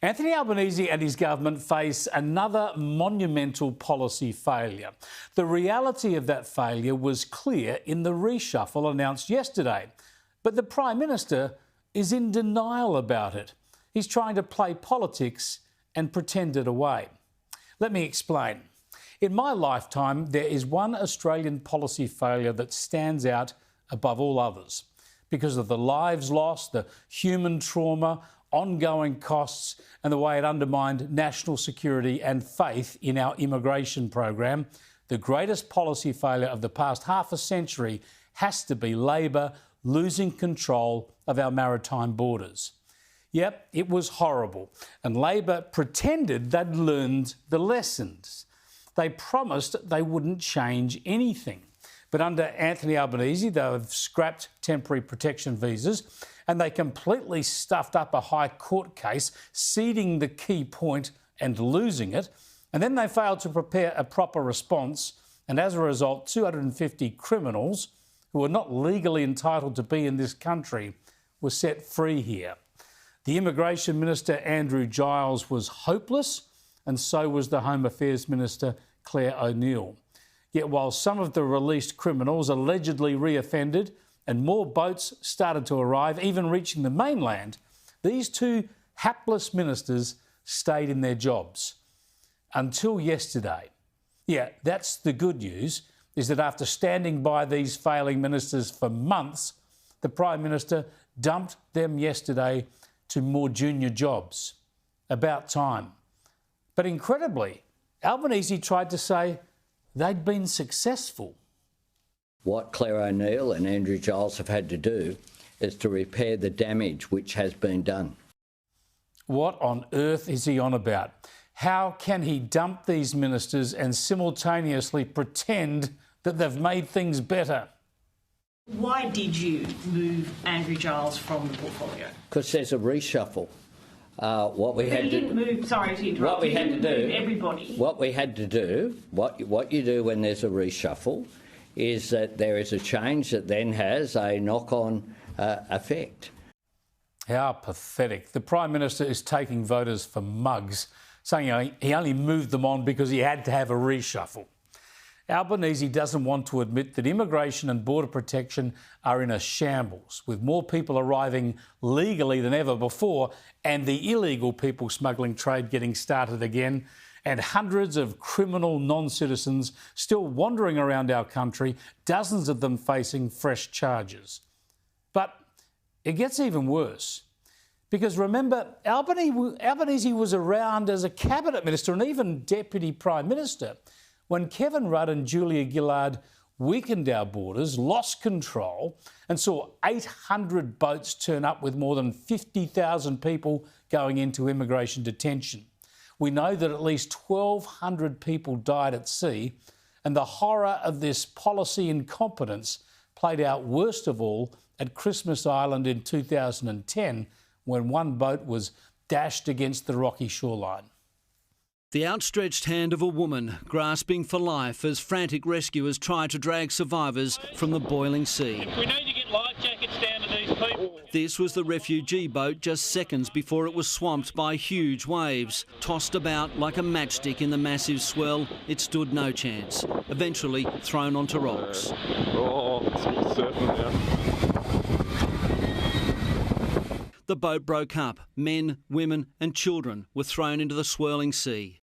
Anthony Albanese and his government face another monumental policy failure. The reality of that failure was clear in the reshuffle announced yesterday. But the Prime Minister is in denial about it. He's trying to play politics and pretend it away. Let me explain. In my lifetime, there is one Australian policy failure that stands out above all others because of the lives lost, the human trauma, ongoing costs and the way it undermined national security and faith in our immigration program. The greatest policy failure of the past half a century has to be Labor losing control of our maritime borders. Yep, it was horrible, and Labor pretended they'd learned the lessons. They promised they wouldn't change anything. But under Anthony Albanese, they've scrapped temporary protection visas and they completely stuffed up a High Court case, ceding the key point and losing it. And then they failed to prepare a proper response. And as a result, 250 criminals who are not legally entitled to be in this country were set free here. The Immigration Minister, Andrew Giles, was hopeless, and so was the Home Affairs Minister, Claire O'Neill. Yet while some of the released criminals allegedly reoffended and more boats started to arrive, even reaching the mainland, these two hapless ministers stayed in their jobs. Until yesterday. Yeah, that's the good news, is that after standing by these failing ministers for months, the Prime Minister dumped them yesterday to more junior jobs. About time. But incredibly, Albanese tried to say they'd been successful. What Claire O'Neill and Andrew Giles have had to do is to repair the damage which has been done. What on earth is he on about? How can he dump these ministers and simultaneously pretend that they've made things better? Why did you move Andrew Giles from the portfolio? Because there's a reshuffle. What we had to move. Sorry to interrupt. What we had to do. Everybody. What we had to do. What you do when there's a reshuffle, is that there is a change that then has a knock-on effect. How pathetic. The Prime Minister is taking voters for mugs, saying he only moved them on because he had to have a reshuffle. Albanese doesn't want to admit that immigration and border protection are in a shambles, with more people arriving legally than ever before and the illegal people smuggling trade getting started again, and hundreds of criminal non-citizens still wandering around our country, dozens of them facing fresh charges. But it gets even worse. Because remember, Albanese was around as a cabinet minister and even deputy prime minister when Kevin Rudd and Julia Gillard weakened our borders, lost control and saw 800 boats turn up with more than 50,000 people going into immigration detention. We know that at least 1,200 people died at sea, and the horror of this policy incompetence played out worst of all at Christmas Island in 2010, when one boat was dashed against the rocky shoreline. The outstretched hand of a woman grasping for life as frantic rescuers try to drag survivors from the boiling sea. We need to get life jackets down to these people. This was the refugee boat just seconds before it was swamped by huge waves. Tossed about like a matchstick in the massive swell, it stood no chance. Eventually thrown onto rocks. Oh, it's surfing now. The boat broke up. Men, women and children were thrown into the swirling sea.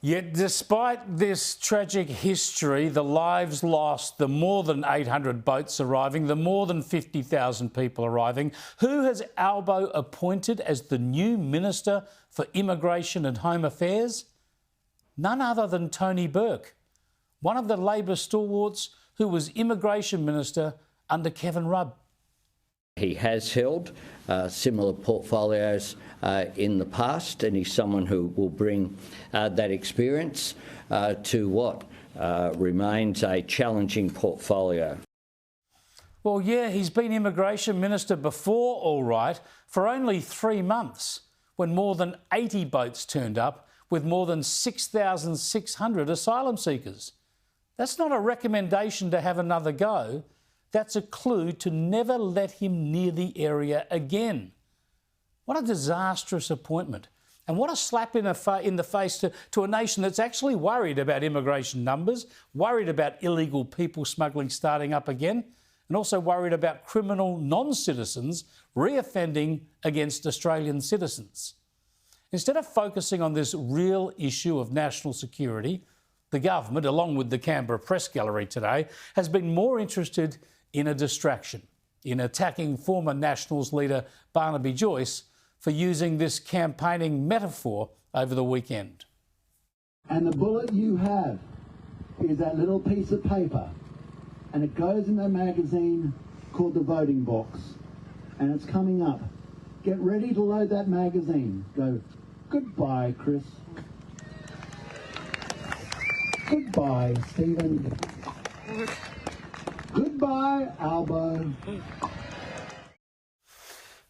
Yet despite this tragic history, the lives lost, the more than 800 boats arriving, the more than 50,000 people arriving, who has Albo appointed as the new Minister for Immigration and Home Affairs? None other than Tony Burke, one of the Labor stalwarts who was Immigration Minister under Kevin Rudd. He has held similar portfolios in the past, and he's someone who will bring that experience to what remains a challenging portfolio. Well, yeah, he's been Immigration Minister before, all right, for only 3 months, when more than 80 boats turned up with more than 6,600 asylum seekers. That's not a recommendation to have another go. That's a clue to never let him near the area again. What a disastrous appointment. And what a slap in the face to a nation that's actually worried about immigration numbers, worried about illegal people smuggling starting up again, and also worried about criminal non-citizens reoffending against Australian citizens. Instead of focusing on this real issue of national security, the government, along with the Canberra Press Gallery today, has been more interested in a distraction, in attacking former Nationals leader Barnaby Joyce for using this campaigning metaphor over the weekend. And the bullet you have is that little piece of paper, and it goes in that magazine called The Voting Box, and it's coming up. Get ready to load that magazine. Go, goodbye, Chris. Goodbye, Stephen. Goodbye, Albo.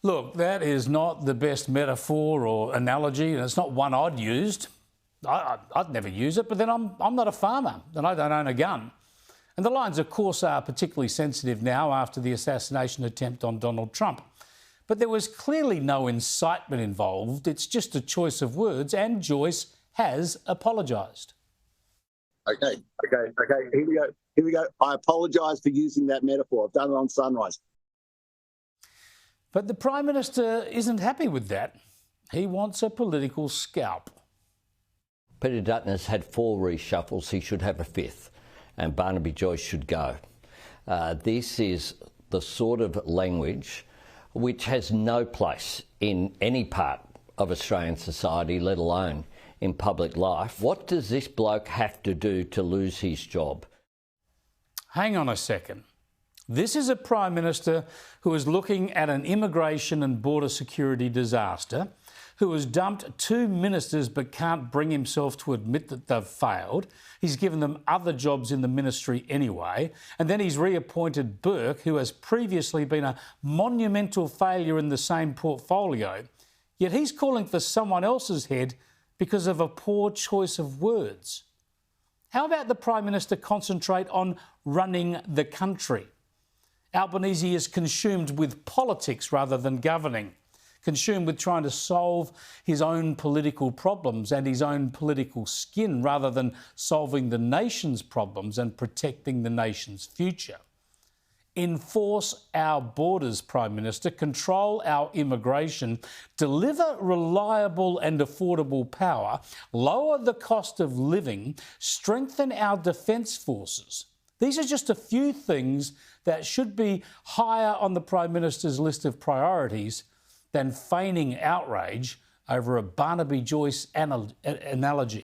Look, that is not the best metaphor or analogy, and it's not one I'd used. I'd never use it, but then I'm not a farmer and I don't own a gun. And the lines, of course, are particularly sensitive now after the assassination attempt on Donald Trump. But there was clearly no incitement involved. It's just a choice of words, and Joyce has apologised. Okay. Here we go. I apologise for using that metaphor. I've done it on Sunrise. But the Prime Minister isn't happy with that. He wants a political scalp. Peter Dutton has had 4 reshuffles. He should have a 5th, and Barnaby Joyce should go. This is the sort of language which has no place in any part of Australian society, let alone in public life. What does this bloke have to do to lose his job? Hang on a second. This is a Prime Minister who is looking at an immigration and border security disaster, who has dumped 2 ministers but can't bring himself to admit that they've failed. He's given them other jobs in the ministry anyway. And then he's reappointed Burke, who has previously been a monumental failure in the same portfolio. Yet he's calling for someone else's head because of a poor choice of words. How about the Prime Minister concentrate on running the country? Albanese is consumed with politics rather than governing, consumed with trying to solve his own political problems and his own political skin rather than solving the nation's problems and protecting the nation's future. Enforce our borders, Prime Minister, control our immigration, deliver reliable and affordable power, lower the cost of living, strengthen our defence forces. These are just a few things that should be higher on the Prime Minister's list of priorities than feigning outrage over a Barnaby Joyce analogy.